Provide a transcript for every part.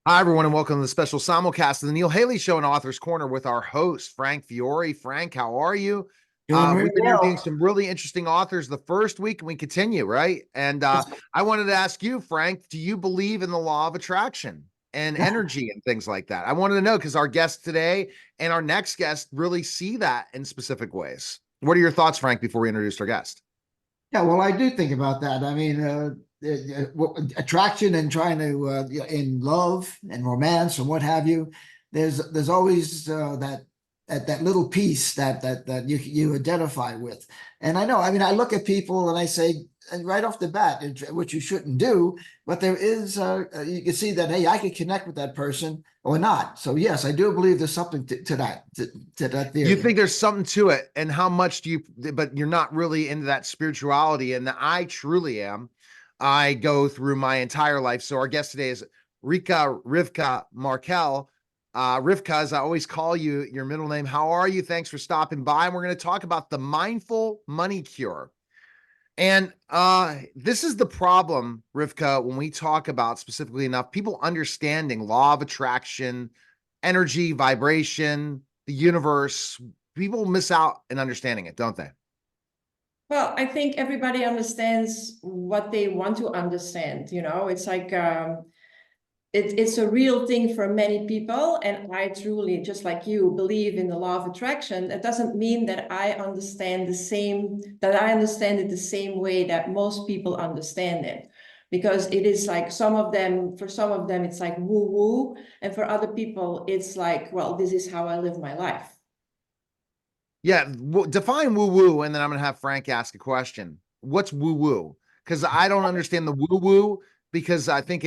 Hi, everyone, and welcome to the special simulcast of the Neil Haley Show and Author's Corner with our host, Frank Fiore. Frank, how are you? Doing really We've been interviewing well. some really interesting authors the first week, and we continue, right? And I wanted to ask you, Frank, do you believe in the law of attraction and energy and things like that? I wanted to know because our guest today and our next guest really see that in specific ways. What are your thoughts, Frank, before we introduce our guest? Yeah, well, I do think about that. I mean, attraction and trying to in love and romance and what have you. There's always that little piece that you identify with. And I know. I mean, I look at people and I say, and right off the bat, which you shouldn't do, but there is you can see that hey, I could connect with that person or not. So yes, I do believe there's something to that You theory. think there's something to it, and how much do you, but you're not really into that spirituality, and I truly am. I go through my entire life. So our guest today is Rika Rivka Markel. Rivka, as I always call you, your middle name. How are you? Thanks for stopping by. And we're going to talk about the mindful money cure. And this is the problem, Rivka, when we talk about specifically enough people understanding law of attraction, energy, vibration, the universe. People miss out in understanding it, don't they? Well, I think everybody understands what they want to understand. It's like it's a real thing for many people. And I truly, just like you, believe in the law of attraction. That doesn't mean that I understand it the same way that most people understand it. Because it is like for some of them, it's like woo-woo. And for other people, it's like, well, this is how I live my life. Yeah, define woo woo, and then I'm going to have Frank ask a question. What's woo woo? Because I don't understand the woo woo. Because I think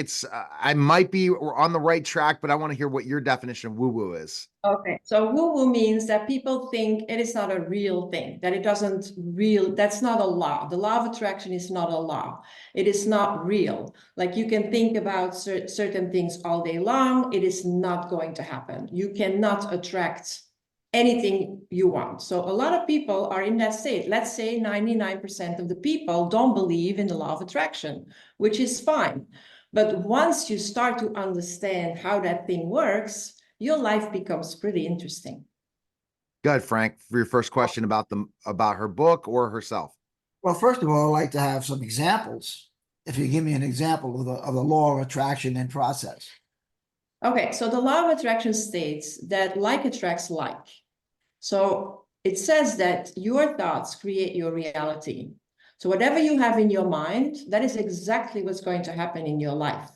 I might be on the right track, but I want to hear what your definition of woo woo is. Okay, so woo-woo means that people think it is not a real thing, that it doesn't real, that's not a law. The law of attraction is not a law. It is not real. Like you can think about certain things all day long. It is not going to happen. You cannot attract anything you want. So a lot of people are in that state. Let's say 99% of the people don't believe in the law of attraction, which is fine. But once you start to understand how that thing works, your life becomes pretty interesting. Good, Frank, for your first question about her book or herself. Well, first of all, I'd like to have some examples. If you give me an example of the law of attraction and process. Okay, so the law of attraction states that like attracts like. So it says that your thoughts create your reality. So whatever you have in your mind, that is exactly what's going to happen in your life.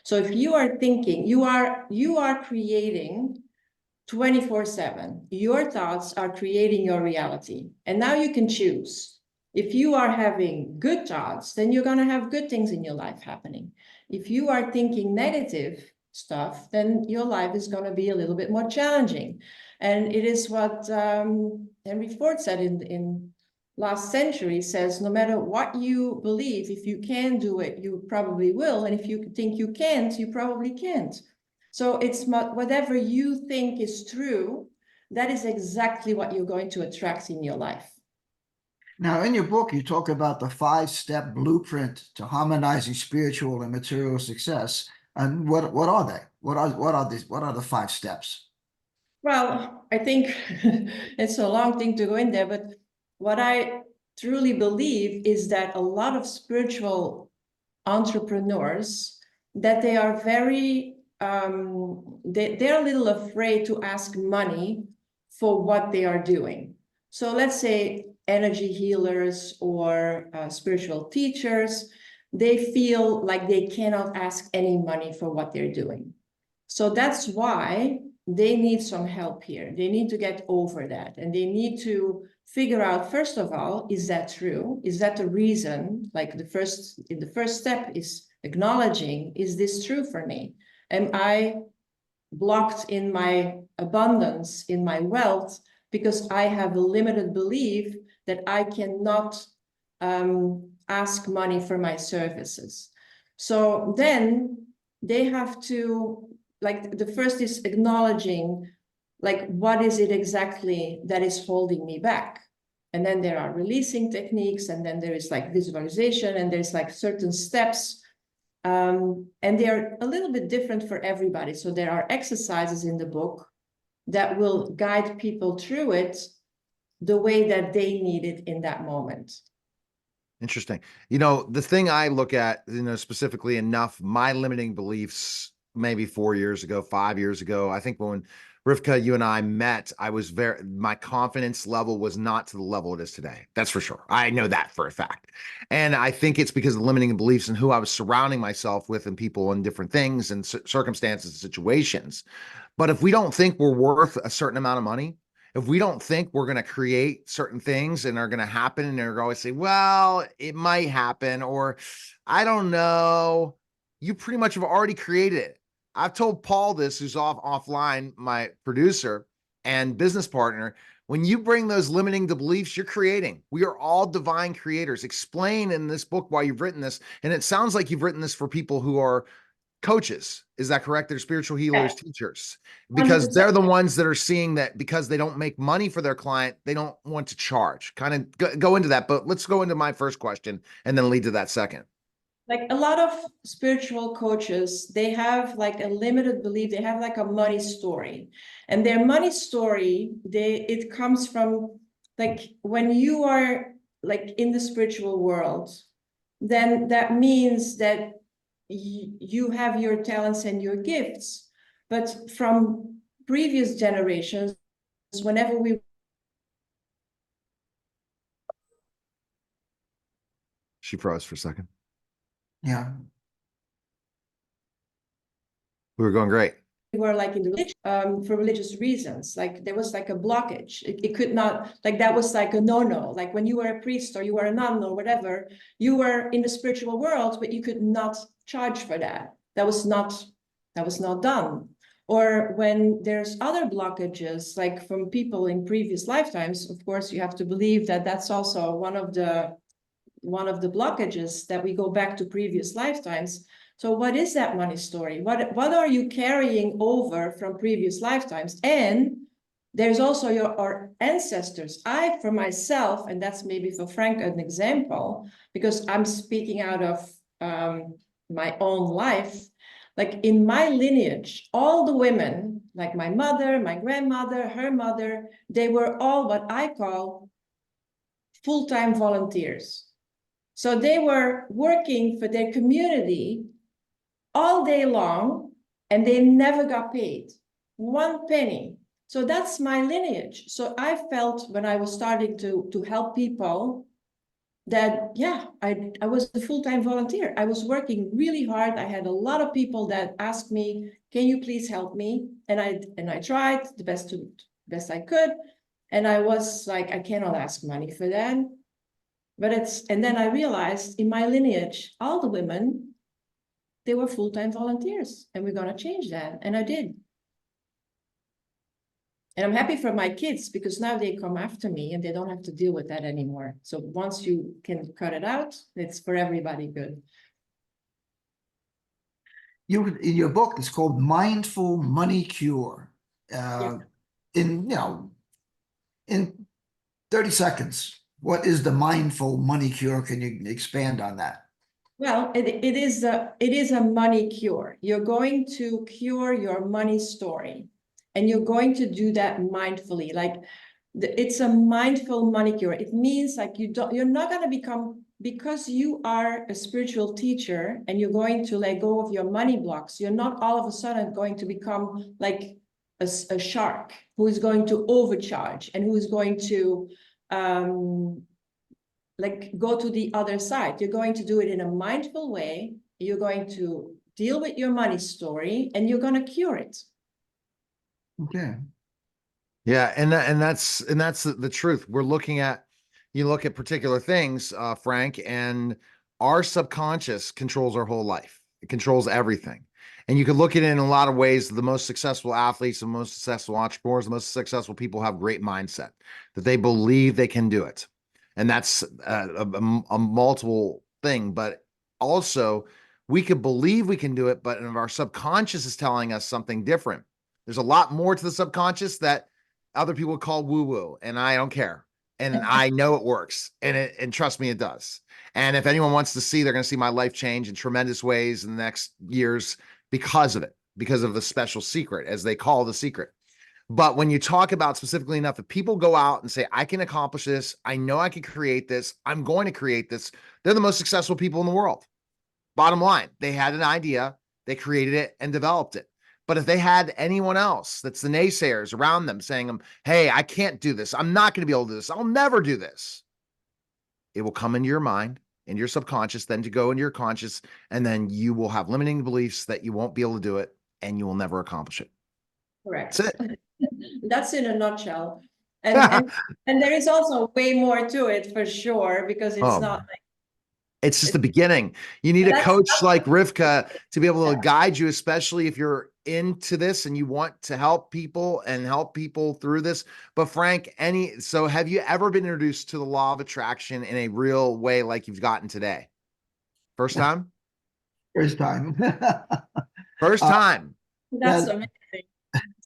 So if you are thinking, you are creating 24/7. Your thoughts are creating your reality. And now you can choose. If you are having good thoughts, then you're going to have good things in your life happening. If you are thinking negative stuff, then your life is going to be a little bit more challenging. And it is what Henry Ford said in last century, says, no matter what you believe, if you can do it, you probably will. And if you think you can't, you probably can't. So it's whatever you think is true, that is exactly what you're going to attract in your life. Now, in your book, you talk about the 5-step blueprint to harmonizing spiritual and material success. And what are they? What are the 5 steps? Well, I think it's a long thing to go in there, but what I truly believe is that a lot of spiritual entrepreneurs, that they are very they're a little afraid to ask money for what they are doing. So let's say energy healers or spiritual teachers, they feel like they cannot ask any money for what they're doing. So that's why they need some help here. They need to get over that, and they need to figure out, first of all, is that true? Is that the reason? Like the first step is acknowledging, is this true for me? Am I blocked in my abundance, in my wealth, because I have a limited belief that I cannot ask money for my services? So then they have to, like, the first is acknowledging, like, what is it exactly that is holding me back? And then there are releasing techniques, and then there is like visualization, and there's like certain steps And they're a little bit different for everybody. So there are exercises in the book that will guide people through it the way that they need it in that moment. Interesting. You know, the thing I look at, you know, specifically enough, my limiting beliefs maybe 4 years ago, 5 years ago, I think when Rivka, you and I met, my confidence level was not to the level it is today. That's for sure. I know that for a fact. And I think it's because of the limiting beliefs and who I was surrounding myself with and people and different things and circumstances and situations. But if we don't think we're worth a certain amount of money, if we don't think we're going to create certain things and are going to happen, and they're always say, well, it might happen, or I don't know, you pretty much have already created it. I've told Paul this, who's offline, my producer and business partner, when you bring those limiting the beliefs, you're creating. We are all divine creators. Explain in this book why you've written this. And it sounds like you've written this for people who are coaches. Is that correct? They're spiritual healers, teachers, because 100%. they're the ones that are seeing that because they don't make money for their client, they don't want to charge. Kind of go into that, but let's go into my first question and then lead to that second. Like a lot of spiritual coaches, they have like a limited belief. They have like a money story, and their money story, it comes from like when you are like in the spiritual world, then that means that you have your talents and your gifts. But from previous generations, whenever we She froze for a second. Yeah. We were going great. were like in the religion, for religious reasons, like there was like a blockage. It could not, like that was like a no-no. Like when you were a priest or you were a nun or whatever, you were in the spiritual world, but you could not charge for that. That was not done. Or when there's other blockages, like from people in previous lifetimes, of course, you have to believe that that's also one of the blockages, that we go back to previous lifetimes. So what is that money story? What are you carrying over from previous lifetimes? And there's also our ancestors. For myself, and that's maybe for Frank an example, because I'm speaking out of my own life. Like in my lineage, all the women, like my mother, my grandmother, her mother, they were all what I call full-time volunteers. So they were working for their community all day long, and they never got paid 1 penny. So that's my lineage. So I felt when I was starting to help people that, yeah, I was a full-time volunteer. I was working really hard. I had a lot of people that asked me, can you please help me? And I tried the best I could. And I was like, I cannot ask money for that. And then I realized in my lineage, all the women, they were full-time volunteers, and we're going to change that. And I did. And I'm happy for my kids because now they come after me and they don't have to deal with that anymore. So once you can cut it out, it's for everybody good. In your book, it's called Mindful Money Cure. Yeah. In 30 seconds, what is the mindful money cure? Can you expand on that? Well, it is a money cure. You're going to cure your money story, and you're going to do that mindfully. Like it's a mindful money cure. It means like you're not going to become, because you are a spiritual teacher and you're going to let go of your money blocks. You're not all of a sudden going to become like a shark who is going to overcharge and who is going to like go to the other side. You're going to do it in a mindful way. You're going to deal with your money story, and you're going to cure it. Okay. Yeah, and that's the truth. We're looking at, you look at particular things, Frank, and our subconscious controls our whole life. It controls everything. And you can look at it in a lot of ways. The most successful athletes, the most successful entrepreneurs, the most successful people have great mindset, that they believe they can do it. And that's a multiple thing, but also we could believe we can do it, but if our subconscious is telling us something different. There's a lot more to the subconscious that other people call woo-woo, and I don't care. And I know it works, and trust me, it does. And if anyone wants to see, they're going to see my life change in tremendous ways in the next years because of it, because of the special secret, as they call the secret. But when you talk about specifically enough, if people go out and say, I can accomplish this, I know I can create this, I'm going to create this, they're the most successful people in the world. Bottom line, they had an idea, they created it and developed it. But if they had anyone else that's the naysayers around them saying, hey, I can't do this, I'm not going to be able to do this, I'll never do this, it will come into your mind, in your subconscious, then to go into your conscious, and then you will have limiting beliefs that you won't be able to do it and you will never accomplish it. Correct. That's it. That's in a nutshell. And there is also way more to it for sure, because it's not like it's just the beginning. You need a coach like Rivka to be able to Yeah. guide you, especially if you're into this and you want to help people and help people through this. But Frank, so have you ever been introduced to the law of attraction in a real way like you've gotten today? First time? First time. First time. That's Well, amazing.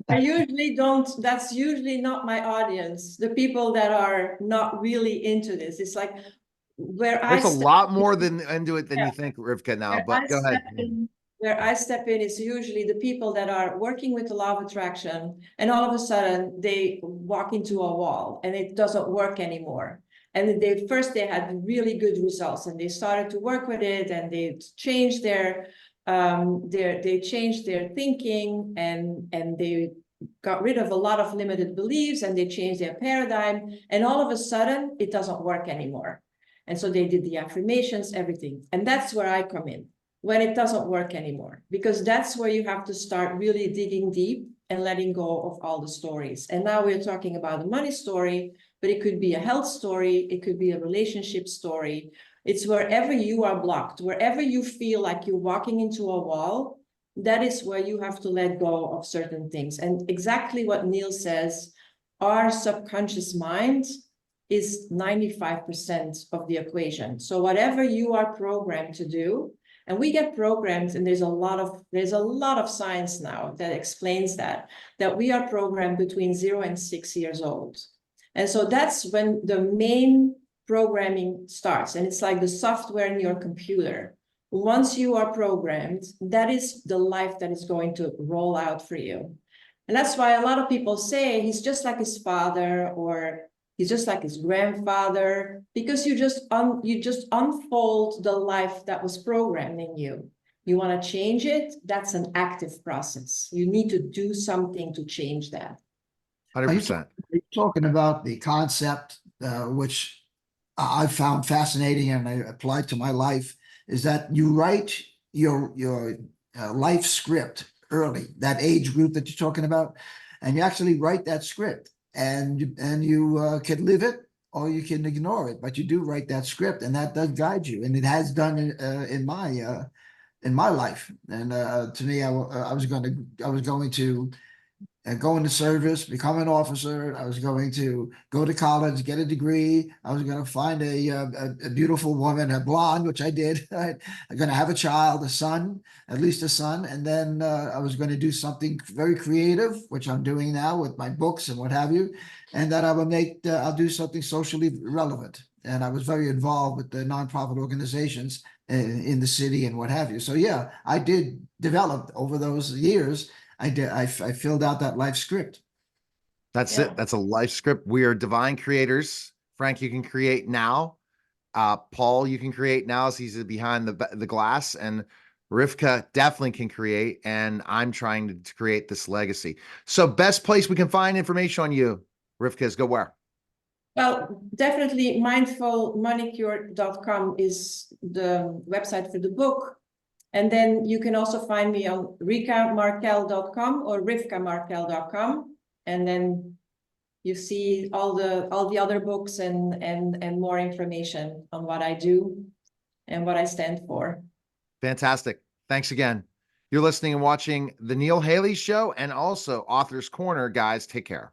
I usually don't, that's usually not my audience, the people that are not really into this. It's like where I There's a step lot more into it than Yeah. you think, Rivka, now, where but I go ahead. step in, where I step in is usually the people that are working with the law of attraction, and all of a sudden they walk into a wall and it doesn't work anymore. And they had really good results, and they started to work with it, and they changed their thinking, and they got rid of a lot of limited beliefs, and they changed their paradigm, and all of a sudden it doesn't work anymore. And so they did the affirmations, everything. And that's where I come in, when it doesn't work anymore, because that's where you have to start really digging deep and letting go of all the stories. And now we're talking about a money story, but it could be a health story, it could be a relationship story. It's wherever you are blocked, wherever you feel like you're walking into a wall, that is where you have to let go of certain things. And exactly what Neil says, our subconscious mind is 95% of the equation. So whatever you are programmed to do, and we get programs, and there's a lot of science now that explains that we are programmed between 0 and 6 years old. And so that's when the main programming starts, and it's like the software in your computer. Once you are programmed, that is the life that is going to roll out for you. And that's why a lot of people say he's just like his father, or he's just like his grandfather, because you just unfold the life that was programmed in you. You want to change it, that's an active process. You need to do something to change that. 100%. You're talking about the concept, which I found fascinating and I applied to my life, is that you write your life script early, that age group that you're talking about, and you actually write that script, and you can live it or you can ignore it, but you do write that script, and that does guide you, and it has done in my life. And to me, I was going to go into service, become an officer. I was going to go to college, get a degree. I was going to find a beautiful woman, a blonde, which I did. I'm going to have a child, a son, at least a son. And then I was going to do something very creative, which I'm doing now with my books and what have you. And that I will I'll do something socially relevant. And I was very involved with the nonprofit organizations in the city and what have you. So yeah, I did develop over those years. I did. I filled out that life script. That's it. That's a life script. We are divine creators. Frank, you can create now. Paul, you can create now as he's behind the glass, and Rivka definitely can create. And I'm trying to create this legacy. So, best place we can find information on you, Rivka, is go where? Well, definitely mindfulmonicure.com is the website for the book. And then you can also find me on rikamarkel.com or rivkamarkel.com. And then you see all the other books and more information on what I do and what I stand for. Fantastic. Thanks again. You're listening and watching The Neil Haley Show and also Author's Corner. Guys, take care.